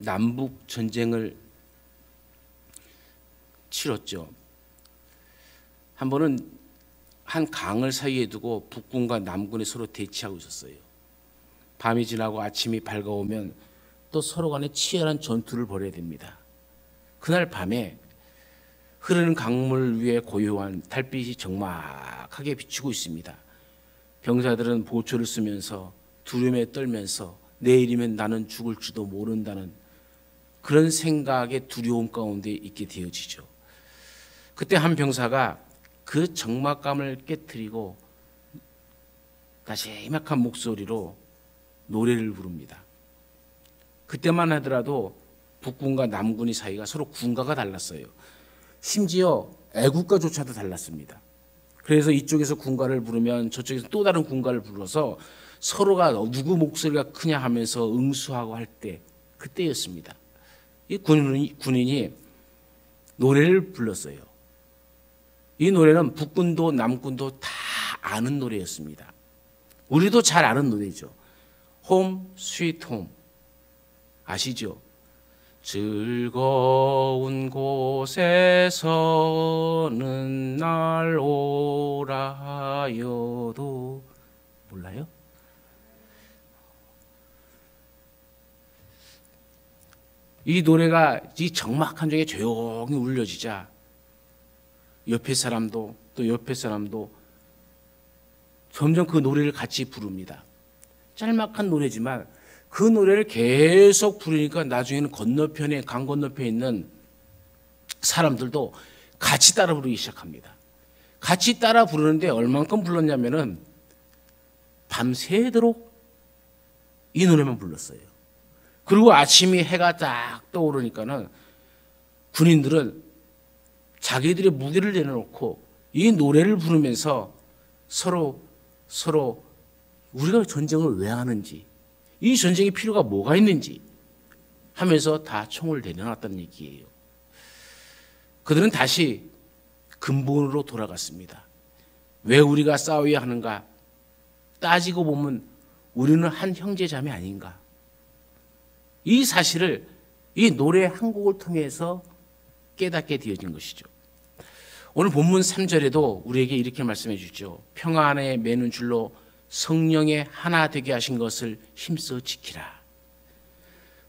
남북 전쟁을 치렀죠. 한 번은 한 강을 사이에 두고 북군과 남군이 서로 대치하고 있었어요. 밤이 지나고 아침이 밝아오면 또 서로 간에 치열한 전투를 벌여야 됩니다. 그날 밤에 흐르는 강물 위에 고요한 달빛이 적막하게 비추고 있습니다. 병사들은 보초를 쓰면서 두려움에 떨면서 내일이면 나는 죽을지도 모른다는 그런 생각의 두려움 가운데 있게 되어지죠. 그때 한 병사가 그 적막감을 깨트리고 나지막한 목소리로 노래를 부릅니다. 그때만 하더라도 북군과 남군의 사이가 서로 군가가 달랐어요. 심지어 애국가조차도 달랐습니다. 그래서 이쪽에서 군가를 부르면 저쪽에서 또 다른 군가를 불러서 서로가 누구 목소리가 크냐 하면서 응수하고 할 때 그때였습니다. 이 군인이 노래를 불렀어요. 이 노래는 북군도 남군도 다 아는 노래였습니다. 우리도 잘 아는 노래죠. Home Sweet Home 아시죠? 즐거운 곳에서는 날 오라 하여도 몰라요? 이 노래가 이 적막한 중에 조용히 울려지자 옆에 사람도 또 옆에 사람도 점점 그 노래를 같이 부릅니다. 짤막한 노래지만 그 노래를 계속 부르니까 나중에는 건너편에 강 건너편에 있는 사람들도 같이 따라 부르기 시작합니다. 같이 따라 부르는데 얼만큼 불렀냐면은 밤새도록 이 노래만 불렀어요. 그리고 아침이 해가 딱 떠오르니까는 군인들은 자기들의 무게를 내려놓고 이 노래를 부르면서 서로 우리가 전쟁을 왜 하는지, 이 전쟁의 필요가 뭐가 있는지 하면서 다 총을 내려놨다는 얘기예요. 그들은 다시 근본으로 돌아갔습니다. 왜 우리가 싸워야 하는가? 따지고 보면 우리는 한 형제자매 아닌가? 이 사실을 이 노래 한 곡을 통해서 깨닫게 되어진 것이죠. 오늘 본문 3절에도 우리에게 이렇게 말씀해 주죠. 평화 안에 매는 줄로 성령의 하나 되게 하신 것을 힘써 지키라.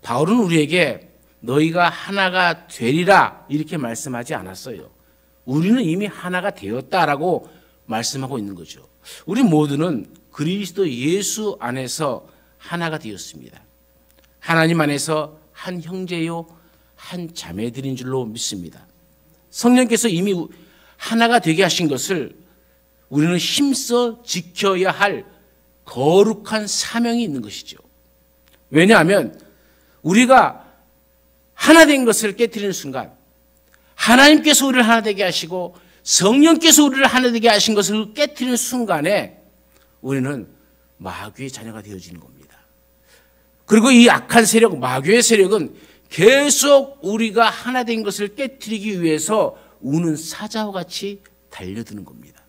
바울은 우리에게 너희가 하나가 되리라 이렇게 말씀하지 않았어요. 우리는 이미 하나가 되었다라고 말씀하고 있는 거죠. 우리 모두는 그리스도 예수 안에서 하나가 되었습니다. 하나님 안에서 한 형제요 한 자매들인 줄로 믿습니다. 성령께서 이미 하나가 되게 하신 것을 우리는 힘써 지켜야 할 거룩한 사명이 있는 것이죠. 왜냐하면 우리가 하나 된 것을 깨트리는 순간 하나님께서 우리를 하나 되게 하시고 성령께서 우리를 하나 되게 하신 것을 깨트리는 순간에 우리는 마귀의 자녀가 되어지는 겁니다. 그리고 이 악한 세력, 마귀의 세력은 계속 우리가 하나 된 것을 깨트리기 위해서 우는 사자와 같이 달려드는 겁니다.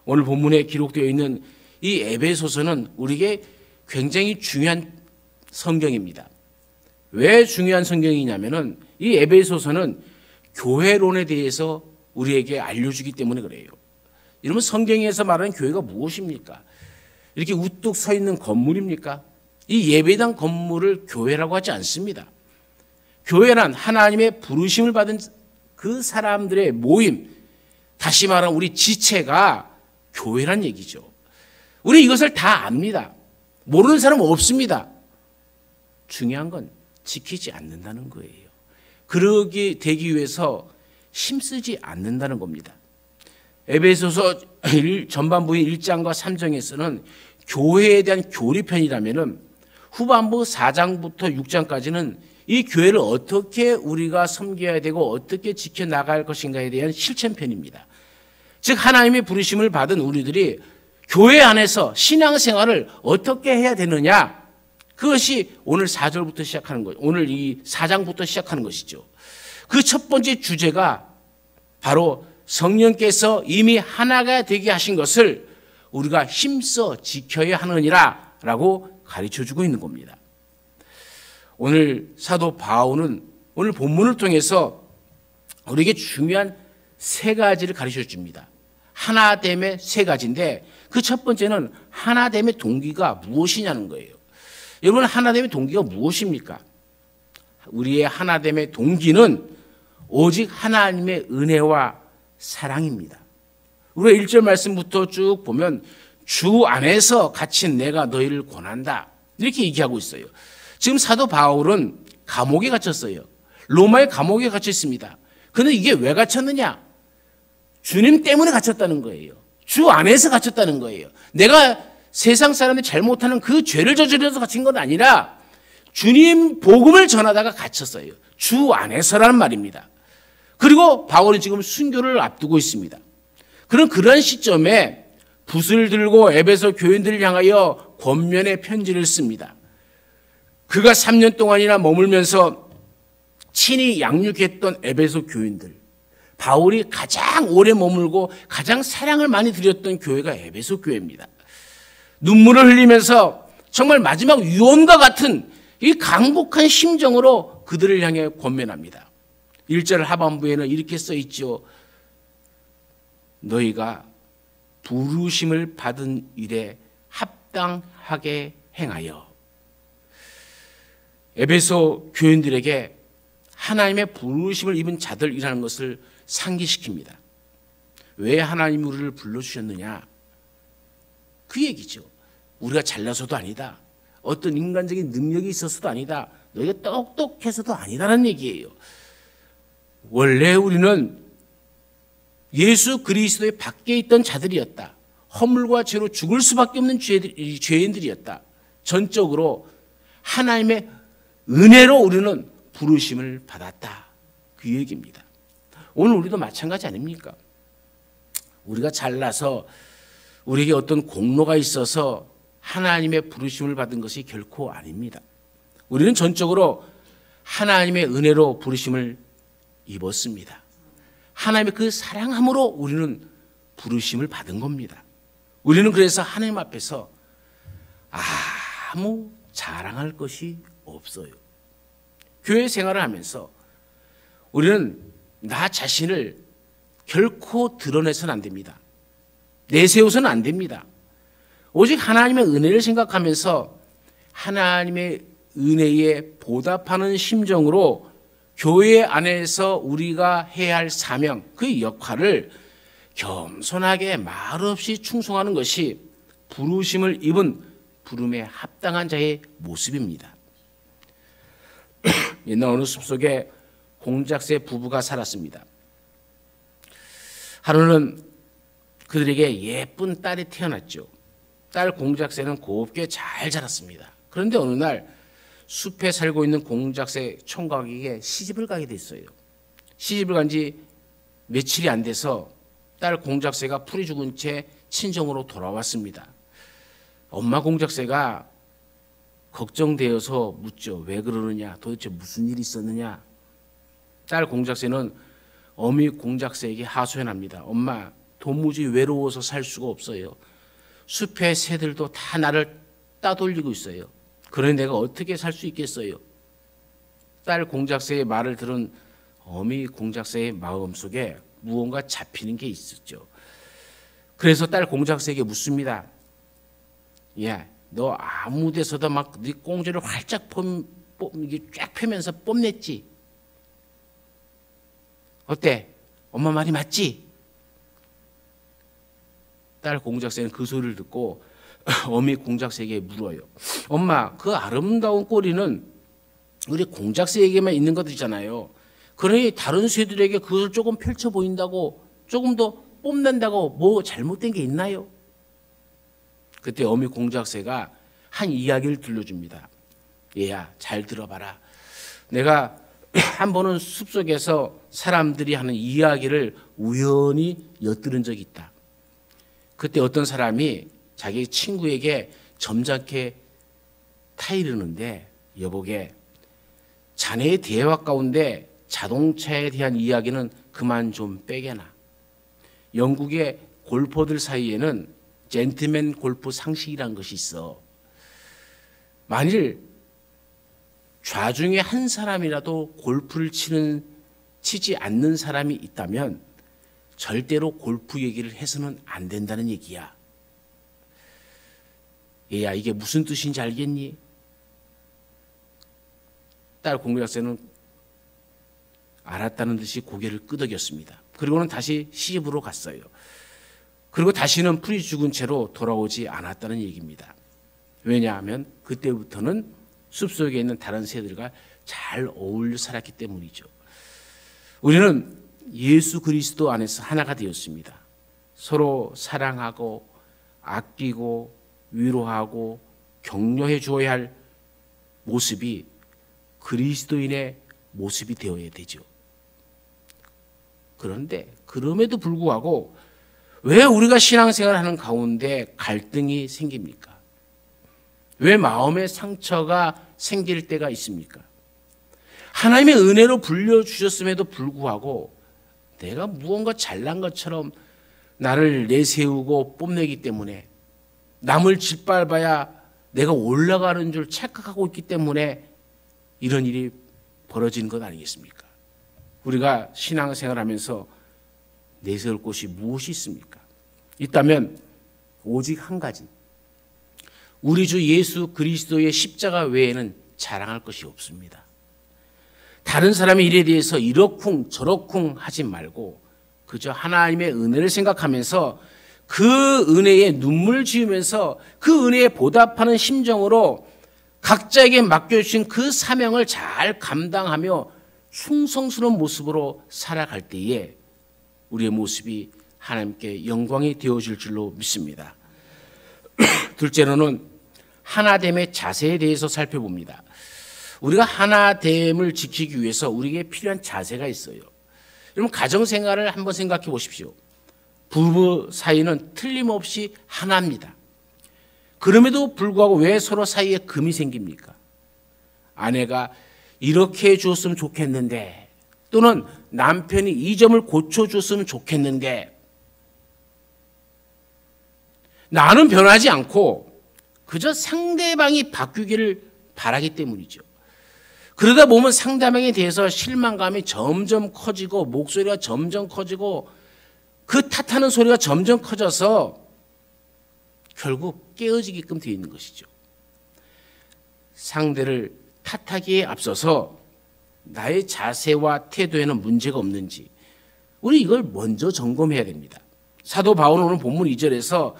오늘 본문에 기록되어 있는 이 에베소서는 우리에게 굉장히 중요한 성경입니다. 왜 중요한 성경이냐면은 이 에베소서는 교회론에 대해서 우리에게 알려주기 때문에 그래요. 이러면 성경에서 말하는 교회가 무엇입니까? 이렇게 우뚝 서 있는 건물입니까? 이 예배당 건물을 교회라고 하지 않습니다. 교회란 하나님의 부르심을 받은 그 사람들의 모임, 다시 말하면 우리 지체가 교회란 얘기죠. 우리 이것을 다 압니다. 모르는 사람은 없습니다. 중요한 건 지키지 않는다는 거예요. 그러게 되기 위해서 힘쓰지 않는다는 겁니다. 에베소서 전반부의 1장과 3장에서는 교회에 대한 교리편이라면은 후반부 4장부터 6장까지는 이 교회를 어떻게 우리가 섬겨야 되고 어떻게 지켜나갈 것인가에 대한 실천편입니다. 즉 하나님의 부르심을 받은 우리들이 교회 안에서 신앙생활을 어떻게 해야 되느냐, 그것이 오늘 4절부터 시작하는 것, 오늘 이 4장부터 시작하는 것이죠. 그 첫 번째 주제가 바로 성령께서 이미 하나가 되게 하신 것을 우리가 힘써 지켜야 하느니라 라고 가르쳐주고 있는 겁니다. 오늘 사도 바울은 오늘 본문을 통해서 우리에게 중요한 세 가지를 가르쳐 줍니다. 하나됨의 세 가지인데 그 첫 번째는 하나됨의 동기가 무엇이냐는 거예요. 여러분, 하나됨의 동기가 무엇입니까? 우리의 하나됨의 동기는 오직 하나님의 은혜와 사랑입니다. 우리가 1절 말씀부터 쭉 보면 주 안에서 갇힌 내가 너희를 권한다, 이렇게 얘기하고 있어요. 지금 사도 바울은 감옥에 갇혔어요. 로마의 감옥에 갇혀 있습니다. 그런데 이게 왜 갇혔느냐? 주님 때문에 갇혔다는 거예요. 주 안에서 갇혔다는 거예요. 내가 세상 사람들이 잘못하는 그 죄를 저지르면서 갇힌 건 아니라 주님 복음을 전하다가 갇혔어요. 주 안에서라는 말입니다. 그리고 바울은 지금 순교를 앞두고 있습니다. 그런 시점에 붓을 들고 에베소 교인들을 향하여 권면의 편지를 씁니다. 그가 3년 동안이나 머물면서 친히 양육했던 에베소 교인들, 바울이 가장 오래 머물고 가장 사랑을 많이 드렸던 교회가 에베소 교회입니다. 눈물을 흘리면서 정말 마지막 유언과 같은 이 강복한 심정으로 그들을 향해 권면합니다. 1절 하반부에는 이렇게 써 있죠. 너희가 부르심을 받은 일에 합당하게 행하여. 에베소 교인들에게 하나님의 부르심을 입은 자들이라는 것을 상기시킵니다. 왜 하나님이 우리를 불러주셨느냐? 그 얘기죠. 우리가 잘나서도 아니다. 어떤 인간적인 능력이 있어서도 아니다. 너희가 똑똑해서도 아니다라는 얘기예요. 원래 우리는 예수 그리스도의 밖에 있던 자들이었다. 허물과 죄로 죽을 수밖에 없는 죄인들이었다. 전적으로 하나님의 은혜로 우리는 부르심을 받았다. 그 얘기입니다. 오늘 우리도 마찬가지 아닙니까? 우리가 잘나서 우리에게 어떤 공로가 있어서 하나님의 부르심을 받은 것이 결코 아닙니다. 우리는 전적으로 하나님의 은혜로 부르심을 입었습니다. 하나님의 그 사랑함으로 우리는 부르심을 받은 겁니다. 우리는 그래서 하나님 앞에서 아무 자랑할 것이 없어요. 교회 생활을 하면서 우리는 나 자신을 결코 드러내서는 안 됩니다. 내세워서는 안 됩니다. 오직 하나님의 은혜를 생각하면서 하나님의 은혜에 보답하는 심정으로 교회 안에서 우리가 해야 할 사명, 그 역할을 겸손하게 말없이 충성하는 것이 부르심을 입은 부름에 합당한 자의 모습입니다. 옛날 어느 숲속에 공작새 부부가 살았습니다. 하루는 그들에게 예쁜 딸이 태어났죠. 딸 공작새는 곱게 잘 자랐습니다. 그런데 어느 날 숲에 살고 있는 공작새 총각에게 시집을 가게 됐어요. 시집을 간 지 며칠이 안 돼서 딸 공작새가 풀이 죽은 채 친정으로 돌아왔습니다. 엄마 공작새가 걱정되어서 묻죠. 왜 그러느냐? 도대체 무슨 일이 있었느냐? 딸 공작새는 어미 공작새에게 하소연합니다. 엄마, 도무지 외로워서 살 수가 없어요. 숲의 새들도 다 나를 따돌리고 있어요. 그러니 내가 어떻게 살 수 있겠어요? 딸 공작새의 말을 들은 어미 공작새의 마음속에 무언가 잡히는 게 있었죠. 그래서 딸 공작새에게 묻습니다. 야, 너 아무 데서도 막 네 꽁지를 활짝 쫙 펴면서 뽐냈지? 어때? 엄마 말이 맞지? 딸 공작새는 그 소리를 듣고 어미 공작새에게 물어요. 엄마, 그 아름다운 꼬리는 우리 공작새에게만 있는 것이잖아요. 그러니 다른 새들에게 그것을 조금 펼쳐 보인다고, 조금 더 뽐낸다고 뭐 잘못된 게 있나요? 그때 어미 공작새가 한 이야기를 들려줍니다. 얘야, 잘 들어봐라. 내가 한 번은 숲속에서 사람들이 하는 이야기를 우연히 엿들은 적이 있다. 그때 어떤 사람이 자기 친구에게 점잖게 타이르는데, 여보게, 자네의 대화 가운데 자동차에 대한 이야기는 그만 좀 빼게나. 영국의 골퍼들 사이에는 젠틀맨 골프 상식이라는 것이 있어. 만일 좌중에 한 사람이라도 골프를 치지 않는 사람이 있다면 절대로 골프 얘기를 해서는 안 된다는 얘기야. 얘야, 이게 무슨 뜻인지 알겠니? 딸 공부학생은 알았다는 듯이 고개를 끄덕였습니다. 그리고는 다시 시집으로 갔어요. 그리고 다시는 풀이 죽은 채로 돌아오지 않았다는 얘기입니다. 왜냐하면 그때부터는 숲속에 있는 다른 새들과 잘 어울려 살았기 때문이죠. 우리는 예수 그리스도 안에서 하나가 되었습니다. 서로 사랑하고 아끼고 위로하고 격려해 주어야 할 모습이 그리스도인의 모습이 되어야 되죠. 그런데 그럼에도 불구하고 왜 우리가 신앙생활을 하는 가운데 갈등이 생깁니까? 왜 마음의 상처가 생길 때가 있습니까? 하나님의 은혜로 불려주셨음에도 불구하고 내가 무언가 잘난 것처럼 나를 내세우고 뽐내기 때문에 남을 짓밟아야 내가 올라가는 줄 착각하고 있기 때문에 이런 일이 벌어지는 것 아니겠습니까? 우리가 신앙생활하면서 내세울 곳이 무엇이 있습니까? 있다면 오직 한 가지. 우리 주 예수 그리스도의 십자가 외에는 자랑할 것이 없습니다. 다른 사람의 일에 대해서 이러쿵 저러쿵 하지 말고 그저 하나님의 은혜를 생각하면서 그 은혜에 눈물 지으면서 그 은혜에 보답하는 심정으로 각자에게 맡겨주신 그 사명을 잘 감당하며 충성스러운 모습으로 살아갈 때에 우리의 모습이 하나님께 영광이 되어질 줄로 믿습니다. 둘째로는 하나됨의 자세에 대해서 살펴봅니다. 우리가 하나됨을 지키기 위해서 우리에게 필요한 자세가 있어요. 여러분 가정생활을 한번 생각해 보십시오. 부부 사이는 틀림없이 하나입니다. 그럼에도 불구하고 왜 서로 사이에 금이 생깁니까? 아내가 이렇게 해주었으면 좋겠는데 또는 남편이 이 점을 고쳐줬으면 좋겠는데 나는 변하지 않고 그저 상대방이 바뀌기를 바라기 때문이죠. 그러다 보면 상대방에 대해서 실망감이 점점 커지고 목소리가 점점 커지고 그 탓하는 소리가 점점 커져서 결국 깨어지게끔 되어 있는 것이죠. 상대를 탓하기에 앞서서 나의 자세와 태도에는 문제가 없는지 우리 이걸 먼저 점검해야 됩니다. 사도 바울은 오늘 본문 2절에서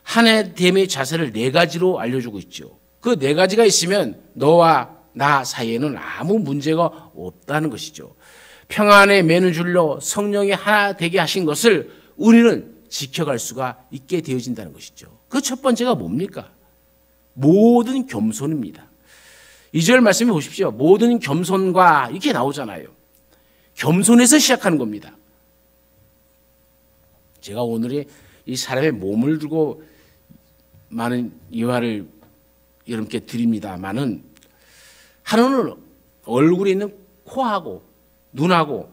하나됨의 자세를 4가지로 알려주고 있죠. 그 4가지가 있으면 너와 나 사이에는 아무 문제가 없다는 것이죠. 평안의 맨을 줄로 성령이 하나 되게 하신 것을 우리는 지켜갈 수가 있게 되어진다는 것이죠. 그 첫 번째가 뭡니까? 모든 겸손입니다. 2절 말씀해 보십시오. 모든 겸손과 이렇게 나오잖아요. 겸손에서 시작하는 겁니다. 제가 오늘의 이 사람의 몸을 두고 많은 이화를 여러분께 드립니다만은 하루는 얼굴에 있는 코하고 눈하고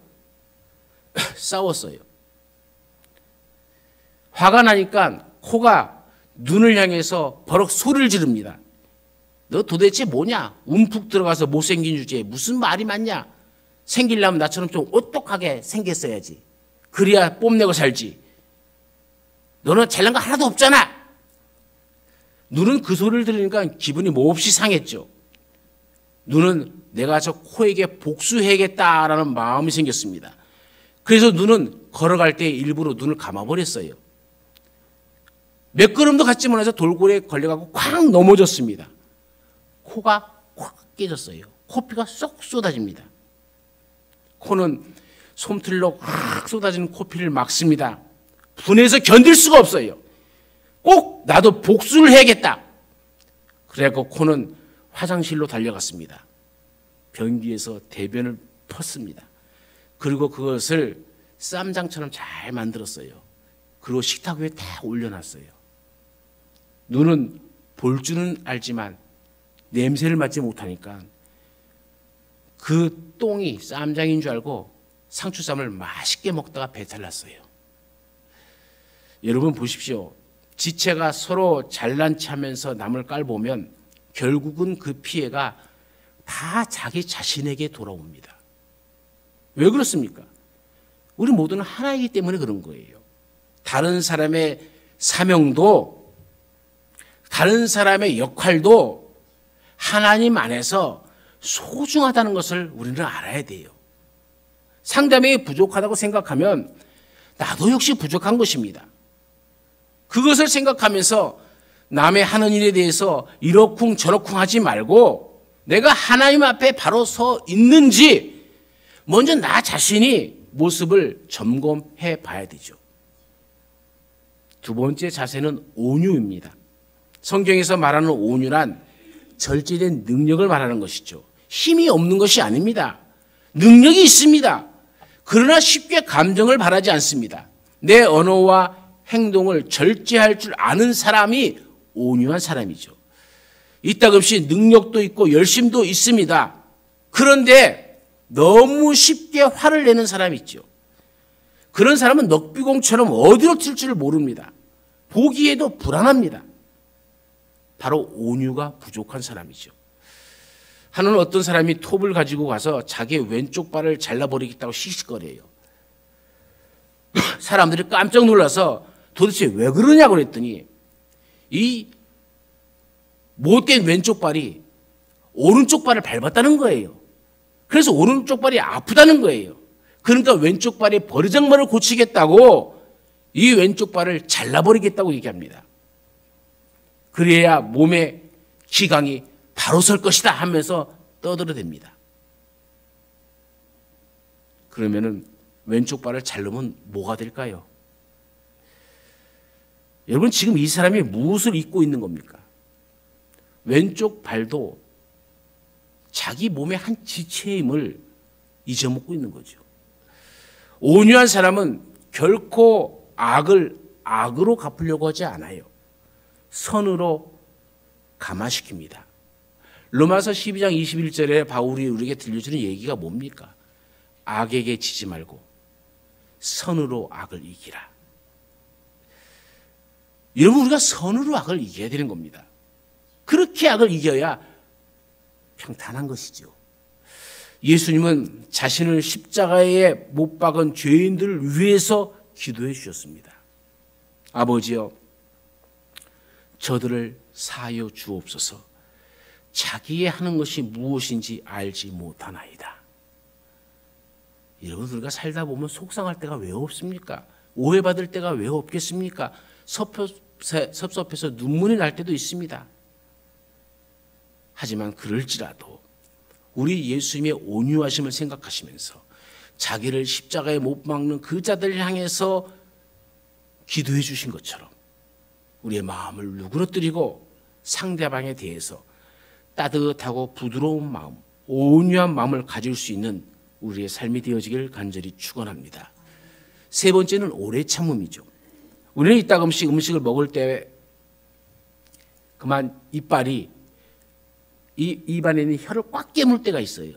싸웠어요. 화가 나니까 코가 눈을 향해서 버럭 소리를 지릅니다. 너 도대체 뭐냐? 움푹 들어가서 못생긴 주제에 무슨 말이 많냐? 생기려면 나처럼 좀 오똑하게 생겼어야지. 그래야 뽐내고 살지. 너는 잘난 거 하나도 없잖아. 눈은 그 소리를 들으니까 기분이 몹시 상했죠. 눈은 내가 저 코에게 복수해야겠다라는 마음이 생겼습니다. 그래서 눈은 걸어갈 때 일부러 눈을 감아버렸어요. 몇 걸음도 갔지 못해서 돌고래에 걸려가고 쾅 넘어졌습니다. 코가 콱 깨졌어요. 코피가 쏙 쏟아집니다. 코는 솜틀로 확 쏟아지는 코피를 막습니다. 분해서 견딜 수가 없어요. 꼭 나도 복수를 해야겠다. 그래서 코는 화장실로 달려갔습니다. 변기에서 대변을 펐습니다. 그리고 그것을 쌈장처럼 잘 만들었어요. 그리고 식탁 위에 다 올려놨어요. 눈은 볼 줄은 알지만 냄새를 맡지 못하니까 그 똥이 쌈장인 줄 알고 상추쌈을 맛있게 먹다가 배탈 났어요. 여러분 보십시오. 지체가 서로 잘난 체하면서 남을 깔보면 결국은 그 피해가 다 자기 자신에게 돌아옵니다. 왜 그렇습니까? 우리 모두는 하나이기 때문에 그런 거예요. 다른 사람의 사명도, 다른 사람의 역할도 하나님 안에서 소중하다는 것을 우리는 알아야 돼요. 상대방이 부족하다고 생각하면 나도 역시 부족한 것입니다. 그것을 생각하면서 남의 하는 일에 대해서 이러쿵 저러쿵 하지 말고 내가 하나님 앞에 바로 서 있는지 먼저 나 자신이 모습을 점검해 봐야 되죠. 두 번째 자세는 온유입니다. 성경에서 말하는 온유란 절제된 능력을 말하는 것이죠. 힘이 없는 것이 아닙니다. 능력이 있습니다. 그러나 쉽게 감정을 발하지 않습니다. 내 언어와 행동을 절제할 줄 아는 사람이 온유한 사람이죠. 이따금씩 능력도 있고 열심도 있습니다. 그런데 너무 쉽게 화를 내는 사람이 있죠. 그런 사람은 넉비공처럼 어디로 튈 줄 모릅니다. 보기에도 불안합니다. 바로 온유가 부족한 사람이죠. 하는 어떤 사람이 톱을 가지고 가서 자기 왼쪽 발을 잘라버리겠다고 씩씩거려요. 사람들이 깜짝 놀라서 도대체 왜 그러냐고 그랬더니 이 못된 왼쪽 발이 오른쪽 발을 밟았다는 거예요. 그래서 오른쪽 발이 아프다는 거예요. 그러니까 왼쪽 발의 버르장머리를 고치겠다고 이 왼쪽 발을 잘라버리겠다고 얘기합니다. 그래야 몸의 기강이 바로 설 것이다 하면서 떠들어댑니다. 그러면은 왼쪽 발을 자르면 뭐가 될까요? 여러분 지금 이 사람이 무엇을 잊고 있는 겁니까? 왼쪽 발도 자기 몸의 한 지체의 힘을 잊어먹고 있는 거죠. 온유한 사람은 결코 악을 악으로 갚으려고 하지 않아요. 선으로 감화시킵니다. 로마서 12장 21절에 바울이 우리에게 들려주는 얘기가 뭡니까? 악에게 지지 말고 선으로 악을 이기라. 여러분 우리가 선으로 악을 이겨야 되는 겁니다. 그렇게 악을 이겨야 평탄한 것이죠. 예수님은 자신을 십자가에 못 박은 죄인들을 위해서 기도해 주셨습니다. 아버지여 저들을 사하여 주옵소서. 자기의 하는 것이 무엇인지 알지 못하나이다. 여러분 우리가 살다 보면 속상할 때가 왜 없습니까? 오해받을 때가 왜 없겠습니까? 섭섭해서 눈물이 날 때도 있습니다. 하지만 그럴지라도 우리 예수님의 온유하심을 생각하시면서 자기를 십자가에 못 박는 그 자들을 향해서 기도해 주신 것처럼 우리의 마음을 누그러뜨리고 상대방에 대해서 따뜻하고 부드러운 마음, 온유한 마음을 가질 수 있는 우리의 삶이 되어지길 간절히 축원합니다. 세 번째는 오래 참음이죠. 우리는 이따금씩 음식을 먹을 때 그만 이빨이 이 입안에 있는 혀를 꽉 깨물 때가 있어요.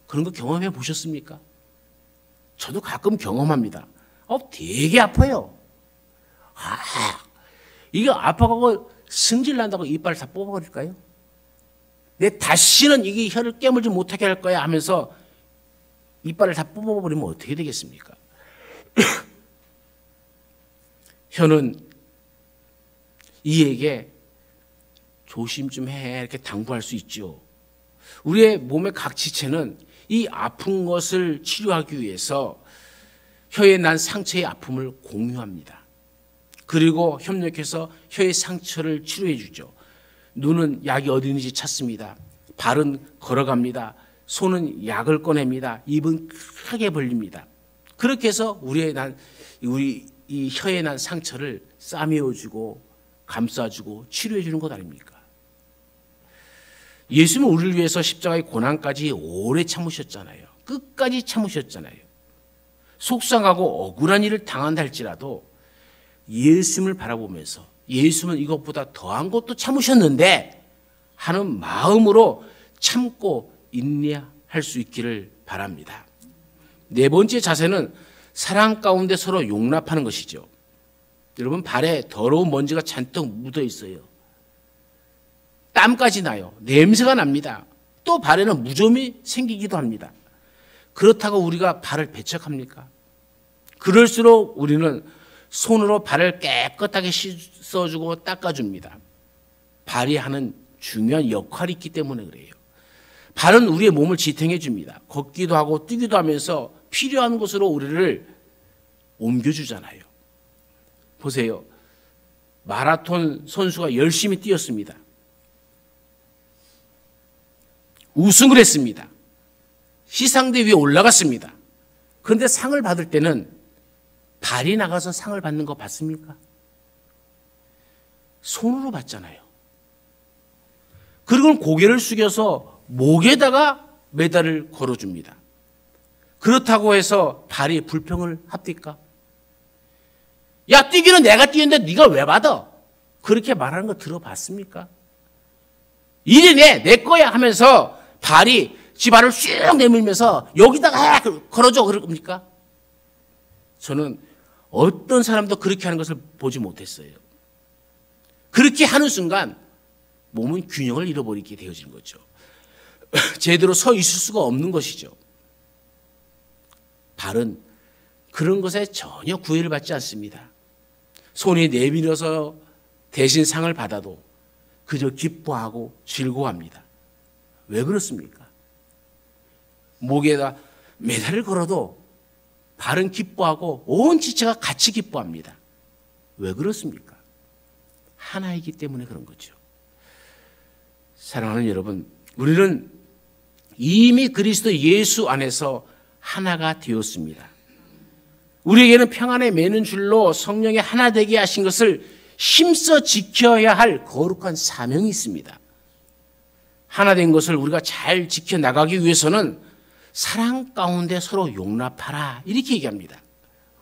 그런 거 경험해 보셨습니까? 저도 가끔 경험합니다. 되게 아파요. 이게 아파가고 승질 난다고 이빨을 다 뽑아버릴까요? 내 다시는 이게 혀를 깨물지 못하게 할 거야 하면서 이빨을 다 뽑아버리면 어떻게 되겠습니까? 혀는 이에게 조심 좀 해 이렇게 당부할 수 있죠. 우리의 몸의 각 지체는 이 아픈 것을 치료하기 위해서 혀에 난 상처의 아픔을 공유합니다. 그리고 협력해서 혀의 상처를 치료해 주죠. 눈은 약이 어디 있는지 찾습니다. 발은 걸어갑니다. 손은 약을 꺼냅니다. 입은 크게 벌립니다. 그렇게 해서 우리 이 혀에 난 상처를 싸매어주고 감싸주고 치료해 주는 것 아닙니까? 예수님은 우리를 위해서 십자가의 고난까지 오래 참으셨잖아요. 끝까지 참으셨잖아요. 속상하고 억울한 일을 당한다 할지라도 예수님을 바라보면서 예수님은 이것보다 더한 것도 참으셨는데 하는 마음으로 참고 인내할 수 있기를 바랍니다. 네 번째 자세는 사랑 가운데 서로 용납하는 것이죠. 여러분 발에 더러운 먼지가 잔뜩 묻어 있어요. 땀까지 나요. 냄새가 납니다. 또 발에는 무좀이 생기기도 합니다. 그렇다고 우리가 발을 배척합니까? 그럴수록 우리는 손으로 발을 깨끗하게 씻어주고 닦아줍니다. 발이 하는 중요한 역할이 있기 때문에 그래요. 발은 우리의 몸을 지탱해 줍니다. 걷기도 하고 뛰기도 하면서 필요한 곳으로 우리를 옮겨주잖아요. 보세요. 마라톤 선수가 열심히 뛰었습니다. 우승을 했습니다. 시상대 위에 올라갔습니다. 그런데 상을 받을 때는 발이 나가서 상을 받는 거 봤습니까? 손으로 받잖아요. 그리고 고개를 숙여서 목에다가 메달을 걸어줍니다. 그렇다고 해서 발이 불평을 합니까? 야, 뛰기는 내가 뛰는데 네가 왜 받아? 그렇게 말하는 거 들어봤습니까? 이리 내 거야 하면서 발이 지 발을 쑥 내밀면서 여기다가 걸어줘 그럽니까? 저는 어떤 사람도 그렇게 하는 것을 보지 못했어요. 그렇게 하는 순간 몸은 균형을 잃어버리게 되어지는 거죠. 제대로 서 있을 수가 없는 것이죠. 발은 그런 것에 전혀 구애를 받지 않습니다. 손이 내밀어서 대신 상을 받아도 그저 기뻐하고 즐거워합니다. 왜 그렇습니까? 목에다 메달을 걸어도 발은 기뻐하고 온 지체가 같이 기뻐합니다. 왜 그렇습니까? 하나이기 때문에 그런 거죠. 사랑하는 여러분, 우리는 이미 그리스도 예수 안에서 하나가 되었습니다. 우리에게는 평안에 매는 줄로 성령의 하나 되게 하신 것을 힘써 지켜야 할 거룩한 사명이 있습니다. 하나 된 것을 우리가 잘 지켜나가기 위해서는 사랑 가운데 서로 용납하라 이렇게 얘기합니다.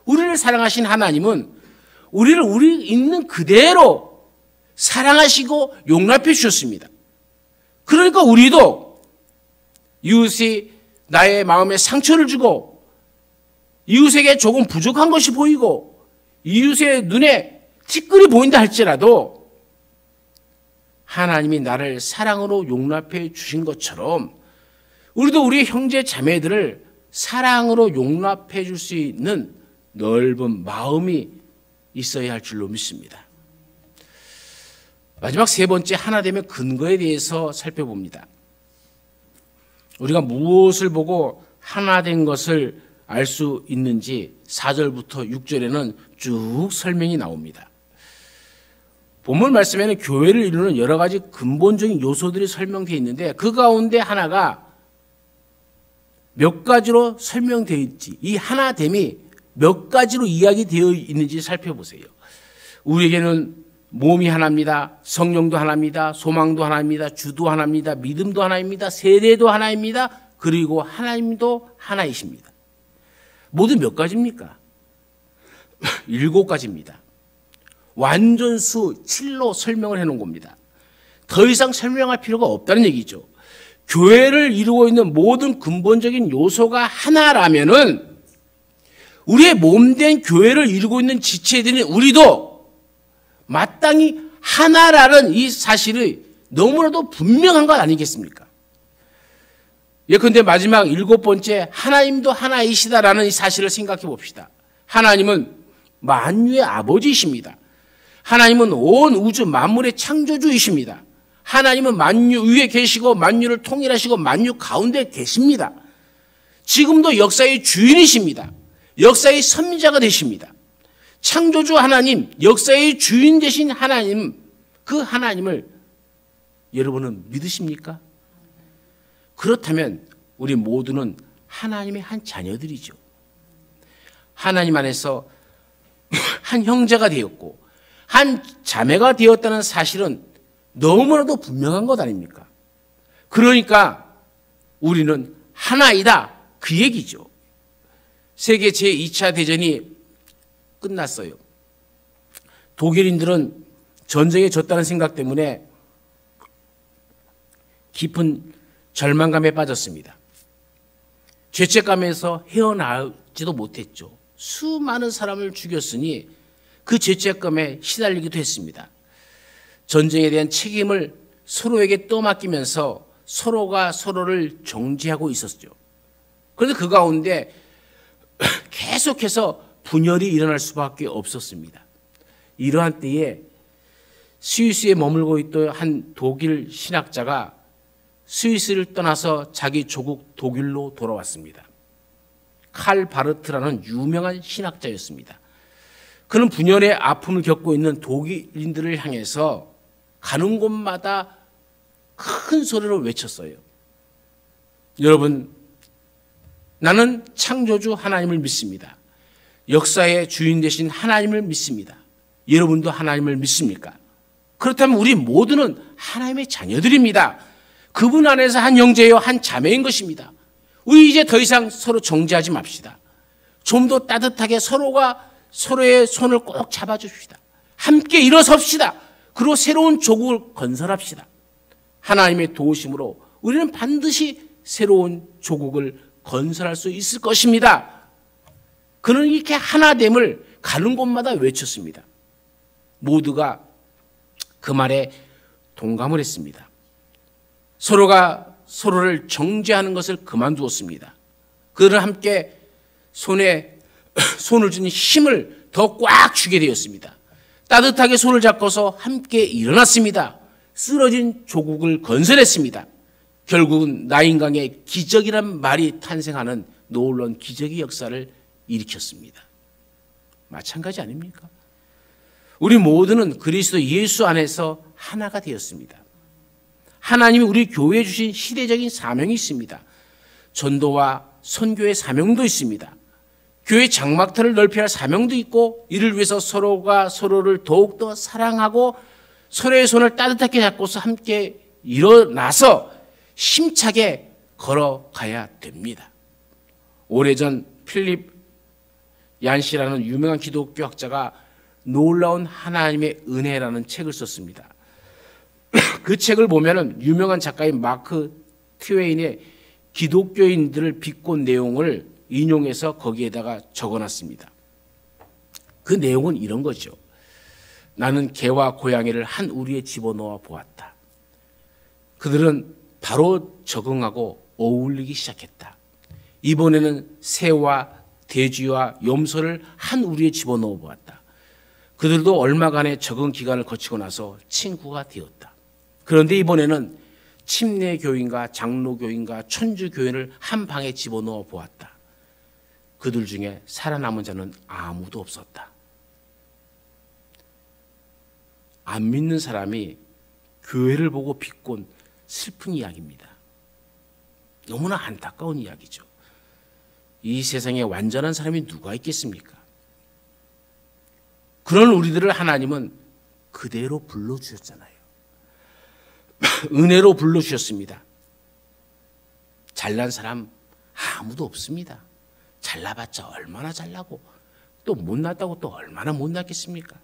우리를 사랑하신 하나님은 우리를 우리 있는 그대로 사랑하시고 용납해 주셨습니다. 그러니까 우리도 이웃이 나의 마음에 상처를 주고 이웃에게 조금 부족한 것이 보이고 이웃의 눈에 티끌이 보인다 할지라도 하나님이 나를 사랑으로 용납해 주신 것처럼 우리도 우리 형제 자매들을 사랑으로 용납해 줄 수 있는 넓은 마음이 있어야 할 줄로 믿습니다. 마지막 세 번째 하나됨의 근거에 대해서 살펴봅니다. 우리가 무엇을 보고 하나된 것을 알 수 있는지 4절부터 6절에는 쭉 설명이 나옵니다. 본문 말씀에는 교회를 이루는 여러 가지 근본적인 요소들이 설명되어 있는데 그 가운데 하나가 몇 가지로 설명되어 있지, 이 하나됨이 몇 가지로 이야기되어 있는지 살펴보세요. 우리에게는 몸이 하나입니다. 성령도 하나입니다. 소망도 하나입니다. 주도 하나입니다. 믿음도 하나입니다. 세례도 하나입니다. 그리고 하나님도 하나이십니다. 모두 몇 가지입니까? 7가지입니다. 완전수 7로 설명을 해놓은 겁니다. 더 이상 설명할 필요가 없다는 얘기죠. 교회를 이루고 있는 모든 근본적인 요소가 하나라면은 우리의 몸된 교회를 이루고 있는 지체들인 우리도 마땅히 하나라는 이 사실이 너무나도 분명한 것 아니겠습니까? 예컨대 마지막 7번째 하나님도 하나이시다라는 이 사실을 생각해 봅시다. 하나님은 만유의 아버지이십니다. 하나님은 온 우주 만물의 창조주이십니다. 하나님은 만유 위에 계시고 만유를 통일하시고 만유 가운데 계십니다. 지금도 역사의 주인이십니다. 역사의 선미자가 되십니다. 창조주 하나님, 역사의 주인 되신 하나님, 그 하나님을 여러분은 믿으십니까? 그렇다면 우리 모두는 하나님의 한 자녀들이죠. 하나님 안에서 한 형제가 되었고 한 자매가 되었다는 사실은 너무나도 분명한 것 아닙니까? 그러니까 우리는 하나이다, 그 얘기죠. 세계 제2차 대전이 끝났어요. 독일인들은 전쟁에 졌다는 생각 때문에 깊은 절망감에 빠졌습니다. 죄책감에서 헤어나오지도 못했죠. 수많은 사람을 죽였으니 그 죄책감에 시달리기도 했습니다. 전쟁에 대한 책임을 서로에게 떠맡기면서 서로가 서로를 정죄하고 있었죠. 그런데 그 가운데 계속해서 분열이 일어날 수밖에 없었습니다. 이러한 때에 스위스에 머물고 있던 한 독일 신학자가 스위스를 떠나서 자기 조국 독일로 돌아왔습니다. 칼 바르트라는 유명한 신학자였습니다. 그는 분열의 아픔을 겪고 있는 독일인들을 향해서 가는 곳마다 큰 소리로 외쳤어요. 여러분, 나는 창조주 하나님을 믿습니다. 역사의 주인 되신 하나님을 믿습니다. 여러분도 하나님을 믿습니까? 그렇다면 우리 모두는 하나님의 자녀들입니다. 그분 안에서 한 형제요 한 자매인 것입니다. 우리 이제 더 이상 서로 정죄하지 맙시다. 좀 더 따뜻하게 서로가 서로의 손을 꼭 잡아줍시다. 함께 일어섭시다. 그리고 새로운 조국을 건설합시다. 하나님의 도우심으로 우리는 반드시 새로운 조국을 건설할 수 있을 것입니다. 그는 이렇게 하나됨을 가는 곳마다 외쳤습니다. 모두가 그 말에 동감을 했습니다. 서로가 서로를 정죄하는 것을 그만두었습니다. 그들은 함께 손을 쥔 힘을 더 꽉 쥐게 되었습니다. 따뜻하게 손을 잡고서 함께 일어났습니다. 쓰러진 조국을 건설했습니다. 결국은 나인강의 기적이란 말이 탄생하는 놀라운 기적의 역사를 일으켰습니다. 마찬가지 아닙니까? 우리 모두는 그리스도 예수 안에서 하나가 되었습니다. 하나님이 우리 교회에 주신 시대적인 사명이 있습니다. 전도와 선교의 사명도 있습니다. 교회 장막터를 넓혀야 할 사명도 있고, 이를 위해서 서로가 서로를 더욱더 사랑하고 서로의 손을 따뜻하게 잡고서 함께 일어나서 힘차게 걸어가야 됩니다. 오래전 필립 얀시라는 유명한 기독교 학자가 놀라운 하나님의 은혜라는 책을 썼습니다. 그 책을 보면은 유명한 작가인 마크 트웨인의 기독교인들을 비꼰 내용을 인용해서 거기에다가 적어놨습니다. 그 내용은 이런 거죠. 나는 개와 고양이를 한 우리에 집어넣어 보았다. 그들은 바로 적응하고 어울리기 시작했다. 이번에는 새와 돼지와 염소를 한 우리에 집어넣어 보았다. 그들도 얼마간의 적응 기간을 거치고 나서 친구가 되었다. 그런데 이번에는 침례교인과 장로교인과 천주교인을 한 방에 집어넣어 보았다. 그들 중에 살아남은 자는 아무도 없었다. 안 믿는 사람이 교회를 보고 비꼰 슬픈 이야기입니다. 너무나 안타까운 이야기죠. 이 세상에 완전한 사람이 누가 있겠습니까? 그런 우리들을 하나님은 그대로 불러주셨잖아요. 은혜로 불러주셨습니다. 잘난 사람 아무도 없습니다. 잘나봤자 얼마나 잘나고, 또 못났다고 또 얼마나 못났겠습니까?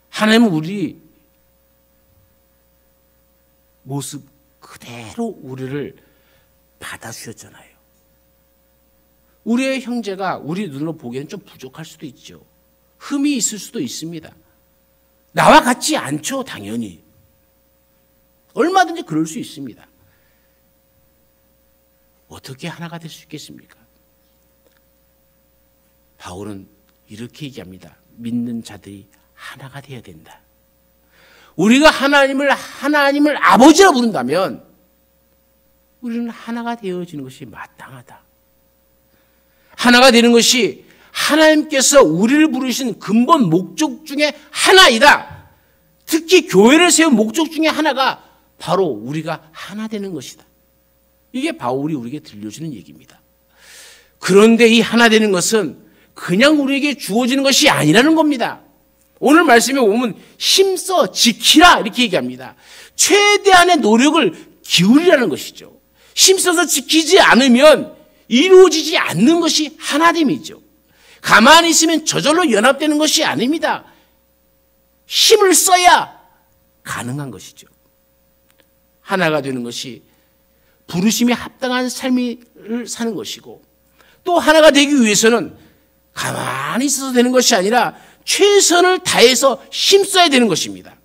하나님은 우리 모습 그대로 우리를 받아주셨잖아요. 우리의 형제가 우리 눈으로 보기에는 좀 부족할 수도 있죠. 흠이 있을 수도 있습니다. 나와 같지 않죠, 당연히. 얼마든지 그럴 수 있습니다. 어떻게 하나가 될 수 있겠습니까? 바울은 이렇게 얘기합니다. 믿는 자들이 하나가 되어야 된다. 우리가 하나님을 아버지라 부른다면 우리는 하나가 되어지는 것이 마땅하다. 하나가 되는 것이 하나님께서 우리를 부르신 근본 목적 중에 하나이다. 특히 교회를 세운 목적 중에 하나가 바로 우리가 하나 되는 것이다. 이게 바울이 우리에게 들려주는 얘기입니다. 그런데 이 하나 되는 것은 그냥 우리에게 주어지는 것이 아니라는 겁니다. 오늘 말씀에 보면 힘써 지키라 이렇게 얘기합니다. 최대한의 노력을 기울이라는 것이죠. 힘써서 지키지 않으면 이루어지지 않는 것이 하나됨이죠. 가만히 있으면 저절로 연합되는 것이 아닙니다. 힘을 써야 가능한 것이죠. 하나가 되는 것이 부르심에 합당한 삶을 사는 것이고, 또 하나가 되기 위해서는 가만히 있어서 되는 것이 아니라 최선을 다해서 힘써야 되는 것입니다.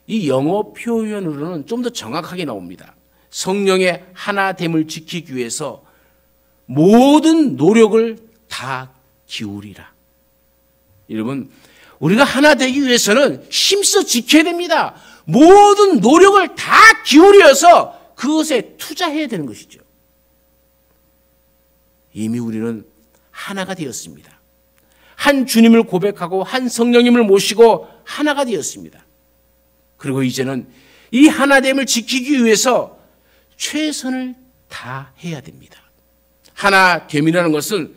이 영어 표현으로는 좀 더 정확하게 나옵니다. 성령의 하나됨을 지키기 위해서 모든 노력을 다 기울이라. 여러분, 우리가 하나 되기 위해서는 힘써 지켜야 됩니다. 모든 노력을 다 기울여서 그것에 투자해야 되는 것이죠. 이미 우리는 하나가 되었습니다. 한 주님을 고백하고 한 성령님을 모시고 하나가 되었습니다. 그리고 이제는 이 하나됨을 지키기 위해서 최선을 다해야 됩니다. 하나됨이라는 것은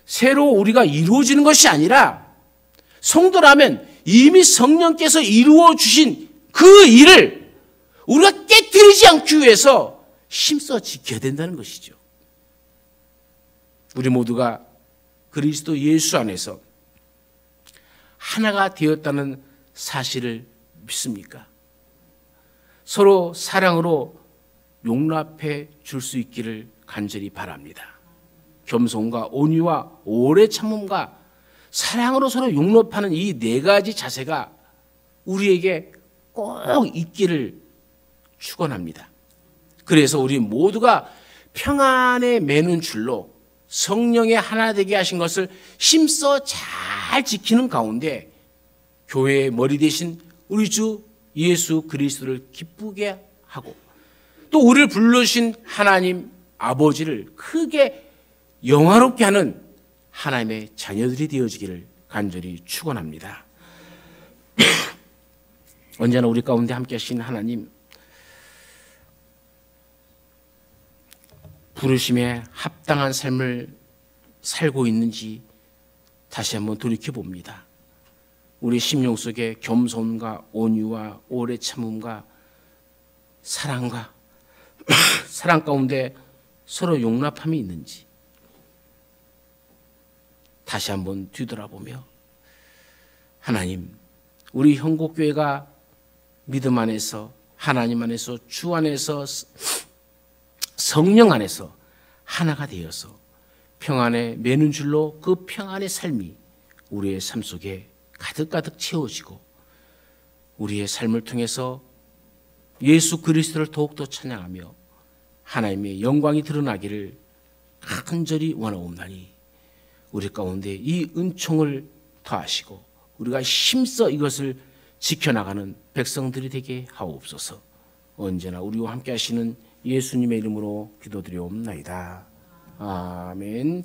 새로 우리가 이루어지는 것이 아니라 성도라면 이미 성령께서 이루어 주신 그 일을 우리가 깨뜨리지 않기 위해서 힘써 지켜야 된다는 것이죠. 우리 모두가 그리스도 예수 안에서 하나가 되었다는 사실을 믿습니까? 서로 사랑으로 용납해 줄 수 있기를 간절히 바랍니다. 겸손과 온유와 오래 참음과 사랑으로 서로 용납하는 이 네 가지 자세가 우리에게 꼭 있기를 축원합니다. 그래서 우리 모두가 평안에 매는 줄로 성령의 하나 되게 하신 것을 힘써 잘 지키는 가운데 교회의 머리 대신 우리 주 예수 그리스도를 기쁘게 하고 또 우리를 불러주신 하나님 아버지를 크게 영화롭게 하는 하나님의 자녀들이 되어지기를 간절히 축원합니다. 언제나 우리 가운데 함께 하신 하나님, 부르심에 합당한 삶을 살고 있는지 다시 한번 돌이켜봅니다. 우리 심령 속에 겸손과 온유와 오래 참음과 사랑과 사랑 가운데 서로 용납함이 있는지 다시 한번 뒤돌아보며 하나님, 우리 형곡교회가 믿음 안에서 하나님 안에서 주 안에서 성령 안에서 하나가 되어서 평안에 매는 줄로 그 평안의 삶이 우리의 삶 속에 가득가득 채워지고 우리의 삶을 통해서 예수 그리스도를 더욱더 찬양하며 하나님의 영광이 드러나기를 간절히 원하옵나니 우리 가운데 이 은총을 더하시고 우리가 힘써 이것을 지켜나가는 백성들이 되게 하옵소서. 언제나 우리와 함께 하시는 예수님의 이름으로 기도드리옵나이다. 아멘.